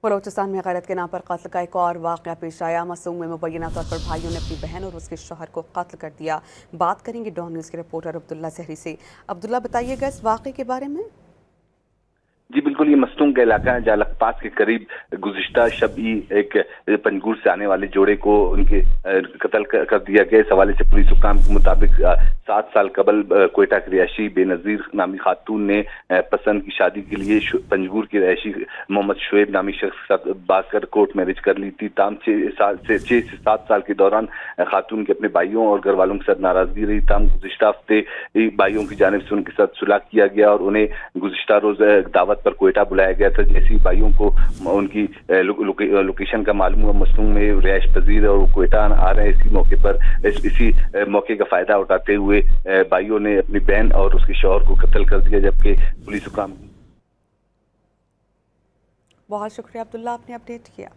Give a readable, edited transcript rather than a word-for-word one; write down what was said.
بلوچستان میں غیرت کے نام پر قتل کا ایک اور واقعہ پیش آیا۔ مسوم میں مبینہ طور پر بھائیوں نے اپنی بہن اور اس کے شوہر کو قتل کر دیا۔ بات کریں گے ڈان نیوز کے رپورٹر عبداللہ زہری سے۔ عبداللہ، بتائیے گا اس واقعے کے بارے میں۔ جی بالکل، یہ مستونگ کا علاقہ ہے جالک پاس کے قریب گزشتہ شب ہی ایک پنجگور سے آنے والے جوڑے کو ان کے قتل کر دیا گیا۔ اس حوالے سے پولیس حکام کے مطابق 7 سال قبل کوئٹہ کی رہائشی بے نظیر نامی خاتون نے پسند کی شادی کے لیے پنجگور کی رہائشی محمد شعیب نامی شخص کے ساتھ بات کر کورٹ میرج کر لی تھی۔ تاہم 6 سے 7 سال کے دوران خاتون کے اپنے بھائیوں اور گھر والوں کے ساتھ ناراضگی رہی۔ تاہم گزشتہ ہفتے بھائیوں کی جانب سے ان کے ساتھ صلح کیا گیا اور انہیں گزشتہ روز دعوت پر کوئٹہ بلایا گیا تھا۔ جیسے بھائیوں کو ان کی لوکیشن کا معلوم ہوا، مسنون میں رہائش پذیر اور کوئٹہ آ رہے ہیں، اسی موقع کا فائدہ اٹھاتے ہوئے بھائیوں نے اپنی بہن اور اس کے شوہر کو قتل کر دیا، جبکہ پولیس حکام۔ بہت شکریہ عبداللہ، آپ نے اپڈیٹ کیا۔